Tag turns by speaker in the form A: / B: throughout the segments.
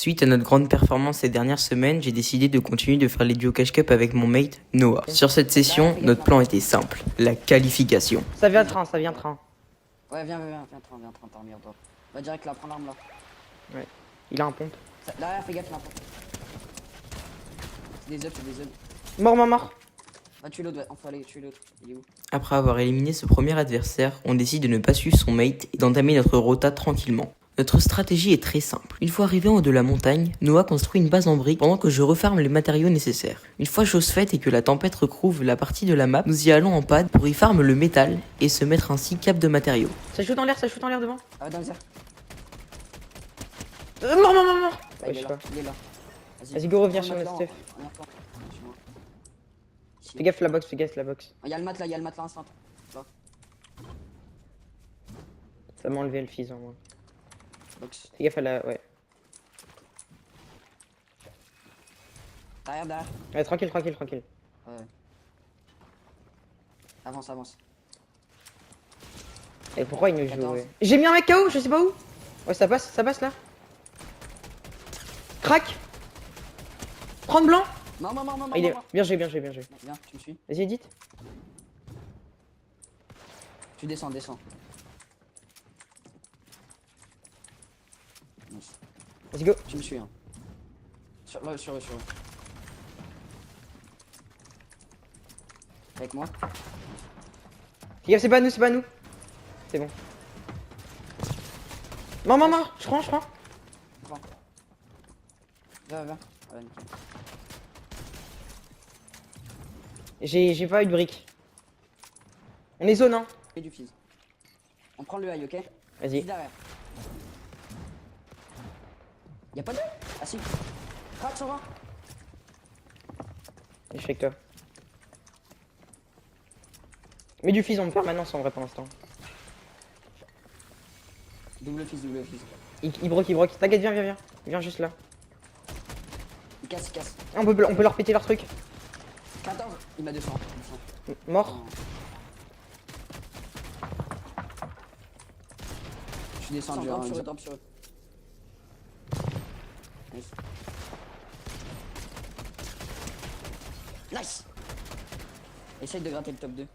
A: Suite à notre grande performance ces dernières semaines, j'ai décidé de continuer de faire les duos cash cup avec mon mate Noah. Sur cette session, notre plan était simple, la qualification.
B: Ça vient train, ça vient train.
C: Ouais, viens, t'armire-toi. Va direct là, prends l'arme là.
B: Ouais. Il a un pompe.
C: Derrière, fais gaffe, il a un pompe. C'est des œufs.
B: Mort.
C: Va tuer l'autre, ouais, on faut aller tuer l'autre. Il est où?
A: Après avoir éliminé ce premier adversaire, on décide de ne pas suivre son mate et d'entamer notre rota tranquillement. Notre stratégie est très simple. Une fois arrivé en haut de la montagne, Noah construit une base en briques pendant que je referme les matériaux nécessaires. Une fois chose faite et que la tempête recouvre la partie de la map, nous y allons en pad pour y farm le métal et se mettre ainsi cap de matériaux.
B: Ça shoot en l'air devant.
C: Ah, dans les airs.
B: Mort.
C: Ah,
B: Ouais,
C: il
B: je
C: est
B: sais
C: là,
B: pas.
C: il est là.
B: Vas-y, go, reviens sur
C: le
B: notre stuff.
C: Fais
B: Fais gaffe la box,
C: Il y a le matelas instant. Là,
B: Ça m'a enlevé le fils en moi.
C: box.
B: Fais gaffe à la... Ouais.
C: Derrière.
B: Ouais, tranquille.
C: Ouais. Avance.
B: Et pourquoi il nous joue
C: 14.
B: ouais. J'ai mis un mec KO, je sais pas où. Ouais, ça passe là. Crac. Prendre blanc.
C: Non.
B: Ah, il est... Bien joué.
C: Viens, tu me suis.
B: Vas-y, edit.
C: Tu descends.
B: Let's go.
C: Tu me suis, hein. Sur eux. Avec moi.
B: Fais gaffe, c'est pas nous. C'est bon. Mort. Je prends.
C: Viens. Ouais, nickel.
B: J'ai pas eu de briques. On est zone, hein.
C: Et du fizz. On prend le high, ok?
B: Vas-y.
C: Derrière. Y'a pas de... Ah si. Crac, 120.
B: Je fais que toi. Mais du fils, on me fait maintenant en vrai pour l'instant.
C: Double fizz.
B: Il broque. T'inquiète, viens. Viens juste là.
C: Il casse.
B: Ah, on peut leur péter leur truc.
C: 14. Il m'a 200.
B: Mort.
C: Je suis descendu. Drop sur eux. Nice. Essaye de gratter le top 2. Nice.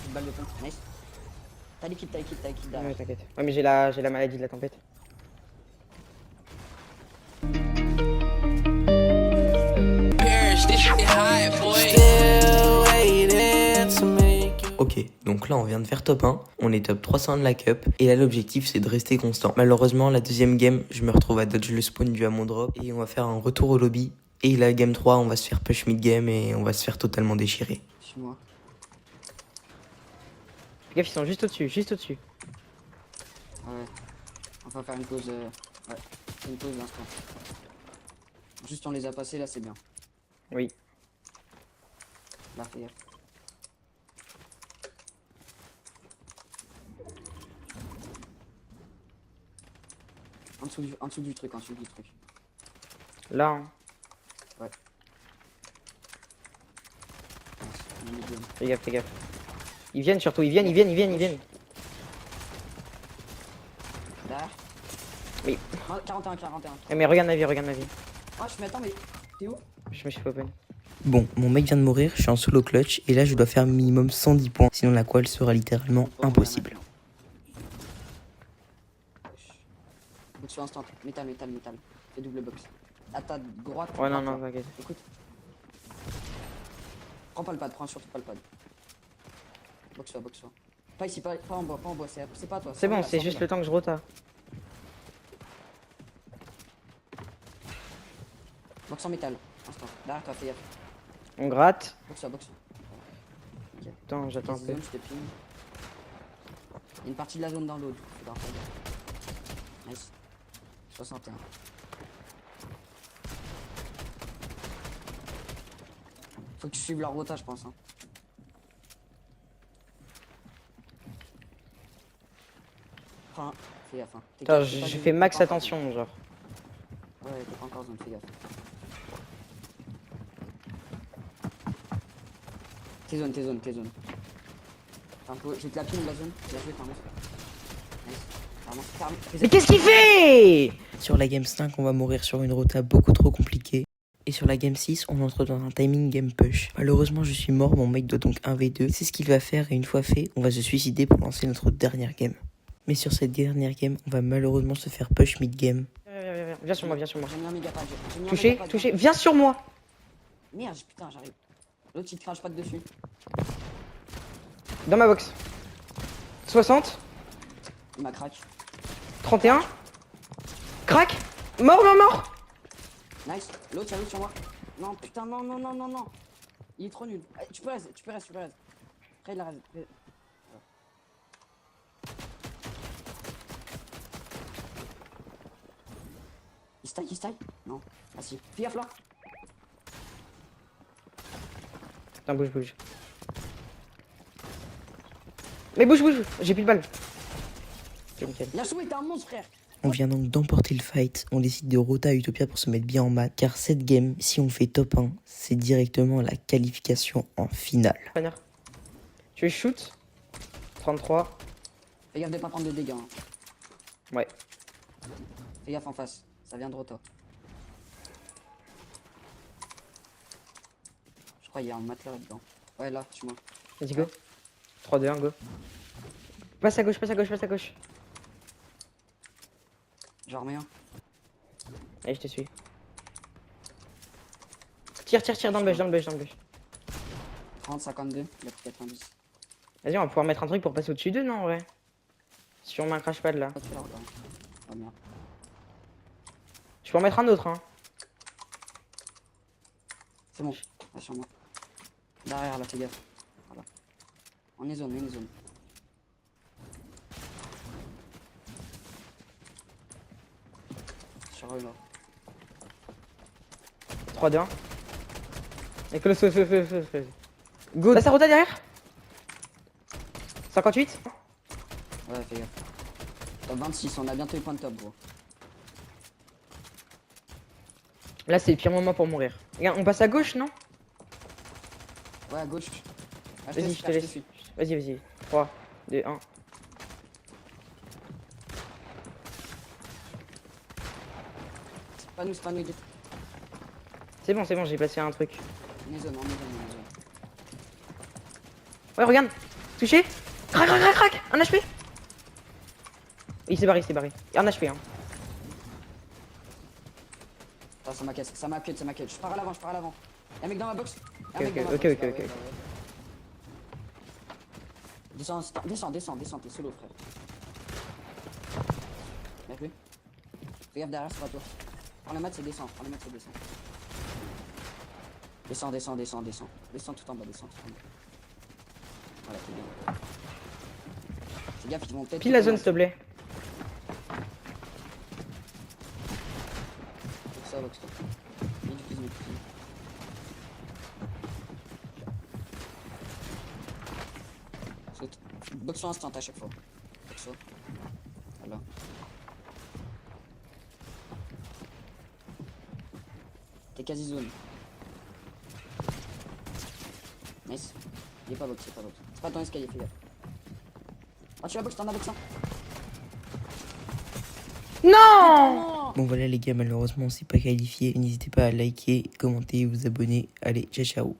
C: Une balle de pompe. Nice. T'as l'équipe derrière.
B: Ouais, t'inquiète. Ouais, mais j'ai la maladie de la tempête.
A: Ok, donc là on vient de faire top 1, on est top 300 de la cup, et là l'objectif c'est de rester constant. Malheureusement la deuxième game, je me retrouve à dodge le spawn dû à mon drop, et on va faire un retour au lobby, et la game 3 on va se faire push mid game et on va se faire totalement déchirer.
C: Suis-moi.
B: Fais gaffe, ils sont juste au-dessus.
C: Ouais. On va faire une pause. Ouais. Une pause d'instant. Juste on les a passés là, c'est bien.
B: Oui.
C: Là, fais gaffe. En dessous du truc.
B: Là, hein.
C: Ouais.
B: Fais gaffe. Ils viennent surtout, ils viennent.
C: Derrière.
B: Oui.
C: 41.
B: Eh, mais regarde ma vie.
C: Ah, je m'attends, mais t'es où?
B: Je me suis pas open.
A: Bon, mon mec vient de mourir, je suis en solo clutch, et là je dois faire minimum 110 points, sinon la qual sera littéralement impossible.
C: Box sur instant. Métal. Fais double box. À ta droite.
B: Ouais, non, t'inquiète.
C: Écoute. Prends surtout pas le pad. Box sur. Pas ici, pas en bois, c'est pas toi.
B: C'est bon, c'est juste le temps que je rota.
C: Box en métal. Instant. Derrière toi, fais gaffe.
B: On gratte.
C: Box. Ok.
B: Attends, j'attends un
C: Vas-y,
B: peu.
C: zone, je te ping. Il y a une partie de la zone dans l'autre. Faudra faire gaffe. Nice. 61. Faut que tu suives leur rota, je pense. Hein. Enfin, fais gaffe. Hein.
B: Attends, j'ai fait max attention, genre.
C: Ouais, t'es pas encore zone, fais gaffe. T'es zone. Je vais te la pine la zone. Bien joué, Carlos. Nice. Carlos.
B: Mais qu'est-ce qu'il fait?
A: Sur la game 5, on va mourir sur une rota beaucoup trop compliquée. Et sur la game 6, on entre dans un timing game push. Malheureusement, je suis mort, mon mate doit donc 1v2. C'est ce qu'il va faire et une fois fait, on va se suicider pour lancer notre dernière game. Mais sur cette dernière game, on va malheureusement se faire push mid-game.
B: Viens sur moi, viens sur moi.
C: J'ai mis un méga pad.
B: Touché, touché. Viens sur moi.
C: Merde, putain, j'arrive. L'autre, il te crache pas de dessus.
B: Dans ma box. 60,
C: Il m'a crack.
B: 31. Crac. Mort, mort, mort.
C: Nice. L'autre, il y a l'autre sur moi. Non, putain, non, non, non, non, non. Il est trop nul. Allez, tu peux rester, tu peux rester, tu peux rester. Après, il a reste. Il style. Non. Ah si. Fais gaffe là.
B: Putain, bouge, bouge. Mais bouge, bouge. J'ai plus de balles. Ok, nickel.
C: Yasuo, t'es un monstre, frère.
A: On vient donc d'emporter le fight, on décide de rota à Utopia pour se mettre bien en maths, car cette game, si on fait top 1, c'est directement la qualification en finale.
B: Panière. Tu shoot. 33.
C: Fais gaffe de pas prendre de dégâts. Hein.
B: Ouais.
C: Fais gaffe en face. Ça vient de rota. Je crois qu'il y a un matelas là-dedans. Ouais, là, tu moi.
B: Vas-y, go. 3, 2, 1, go. Passe à gauche, passe à gauche, passe à gauche.
C: J'en remets un.
B: Allez, je te suis. Tire, tire, tire dans le bush, dans le bush, dans le bush.
C: 30, 52, il a pris 90.
B: Vas-y, on va pouvoir mettre un truc pour passer au-dessus d'eux, non, en vrai? Si on met un crash pad là.
C: Oh, tu l'as, regarde. Oh merde.
B: Je peux en mettre un autre, hein.
C: C'est bon, là sur moi. Derrière là, fais gaffe. Voilà. On est zone, Sur eux là.
B: 3, 2, 1. Et que le feu. Go. Là, ça rota derrière. 58.
C: Ouais, fais gaffe. Top 26, on a bientôt les points de top, gros.
B: Là, c'est le pire moment pour mourir. Regarde, on passe à gauche, non?
C: Ouais, à gauche. Ah,
B: Vas-y, je te laisse. Vas-y, vas-y. 3, 2, 1.
C: C'est pas nous.
B: C'est bon, j'ai passé un truc.
C: On est zone.
B: Ouais, regarde. Touché. Crac. Un HP. Il s'est barré. Un HP, hein.
C: Ah, ça m'a cassé, ça m'a cut. Je pars à l'avant. Y'a un mec dans ma box.
B: Ok.
C: Descends, t'es solo, frère. Y'a plus. Fais gaffe derrière, c'est pas toi. Prends le mat, c'est descend. Descends. Descends tout en bas. Voilà, c'est bien. Fais gaffe, ils vont peut-être.
B: Pile la zone, s'il te plaît.
C: Ça, box, toi. Mets du fusil. Saute. Box sur instant à chaque fois. Box. Voilà. T'es quasi zone. Nice. Il est pas box. C'est pas dans l'escalier, fais gaffe. Oh, tu la box, t'en as box un.
B: Non.
A: Bon voilà les gars, malheureusement on s'est pas qualifié. N'hésitez pas à liker, commenter et vous abonner. Allez, ciao ciao.